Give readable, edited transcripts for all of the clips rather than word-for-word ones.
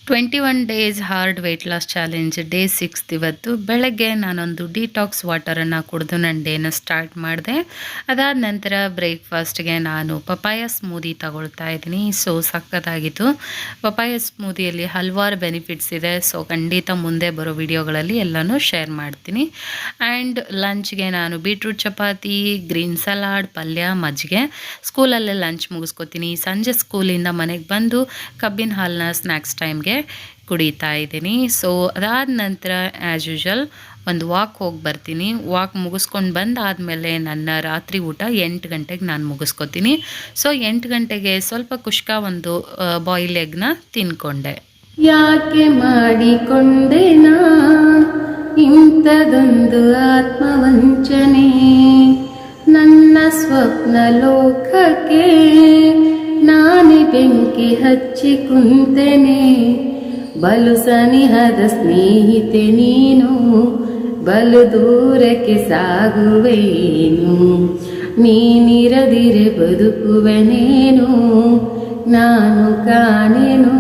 21 days hard weight loss challenge day 6 ಇವತ್ತು ಬೆಳಗ್ಗೆ ನಾನೊಂದು ಡಿಟಾಕ್ಸ್ ವಾಟರನ್ನು ಕುಡಿದು ನನ್ನ ಡೇನ ಸ್ಟಾರ್ಟ್ ಮಾಡಿದೆ. ಅದಾದ ನಂತರ ಬ್ರೇಕ್ಫಾಸ್ಟ್ಗೆ ನಾನು ಪಪಾಯ ಸ್ಮೂದಿ ತಗೊಳ್ತಾ ಇದ್ದೀನಿ. ಸೊ ಸಖತ್ತಾಗಿತ್ತು. ಪಪಾಯ ಸ್ಮೂದಿಯಲ್ಲಿ ಹಲವಾರು ಬೆನಿಫಿಟ್ಸ್ ಇದೆ. ಸೊ ಖಂಡಿತ ಮುಂದೆ ಬರೋ ವಿಡಿಯೋಗಳಲ್ಲಿ ಎಲ್ಲನೂ ಶೇರ್ ಮಾಡ್ತೀನಿ. ಆ್ಯಂಡ್ ಲಂಚ್ಗೆ ನಾನು ಬೀಟ್ರೂಟ್ ಚಪಾತಿ, ಗ್ರೀನ್ ಸಲಾಡ್, ಪಲ್ಯ, ಮಜ್ಜಿಗೆ. ಸ್ಕೂಲಲ್ಲೇ ಲಂಚ್ ಮುಗಿಸ್ಕೊತೀನಿ. ಸಂಜೆ ಸ್ಕೂಲಿಂದ ಮನೆಗೆ ಬಂದು ಕಬ್ಬಿನ ಹಾಲನ್ನ ಸ್ನ್ಯಾಕ್ಸ್ ಟೈಮ್ಗೆ ಕುಡಿತಾ ಇದ್ದೀನಿ. ಸೊ ಅದಾದ ನಂತರ ಆ್ಯಸ್ ಯೂಶುವಲ್ ಒಂದು ವಾಕ್ ಹೋಗಿ ಬರ್ತೀನಿ. ವಾಕ್ ಮುಗಿಸ್ಕೊಂಡು ಬಂದಾದಮೇಲೆ ನನ್ನ ರಾತ್ರಿ ಊಟ 8 ಗಂಟೆಗೆ ನಾನು ಮುಗಿಸ್ಕೊತೀನಿ. ಸೊ 8 ಗಂಟೆಗೆ ಸ್ವಲ್ಪ ಕುಷ್ಕ ಒಂದು ಬಾಯ್ಲ್ ಎಗ್ನ ತಿನ್ಕೊಂಡೆ. ಯಾಕೆ ಮಾಡಿಕೊಂಡೆ ನಾ ಇಂಥದೊಂದು ಆತ್ಮವಂಚನೆ, ನನ್ನ ಸ್ವಪ್ನ ಲೋಕಕ್ಕೆ ನಾನೇ ಬೆಂಕಿ ಹಚ್ಚಿ ಕುಂತೆನೆ. ಬಲು ಸನಿಹದ ಸ್ನೇಹಿತೆ ನೀನು, ಬಲು ದೂರಕ್ಕೆ ಸಾಗುವೇನು, ನೀನಿರದಿರೆ ಬದುಕುವೆನೇನು, ನಾನು ಕಾಣೆನು.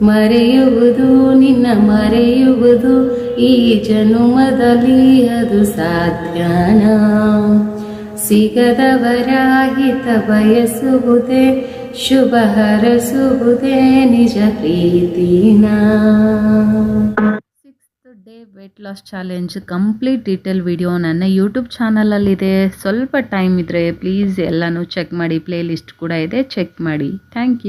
ಮರೆಯುವುದು ನಿನ್ನ ಮರೆಯುವುದು ಈ ಜನುಮದಲ್ಲಿ ಅದು ಸಾಧ್ಯನಾ? ಸಿಗದವರಾಹಿತ ಬಯಸುವುದೇ ಶುಭ ಹರಸುವುದೇ ನಿಜ ಪ್ರೀತಿನ. 6th day weight loss challenge complete detail video ನನ್ನ ಯೂಟ್ಯೂಬ್ ಚಾನಲಲ್ಲಿದೆ. ಸ್ವಲ್ಪ ಟೈಮ್ ಇದ್ದರೆ ಪ್ಲೀಸ್ ಎಲ್ಲನೂ ಚೆಕ್ ಮಾಡಿ. ಪ್ಲೇ ಲಿಸ್ಟ್ ಕೂಡ ಇದೆ, ಚೆಕ್ ಮಾಡಿ. Thank you.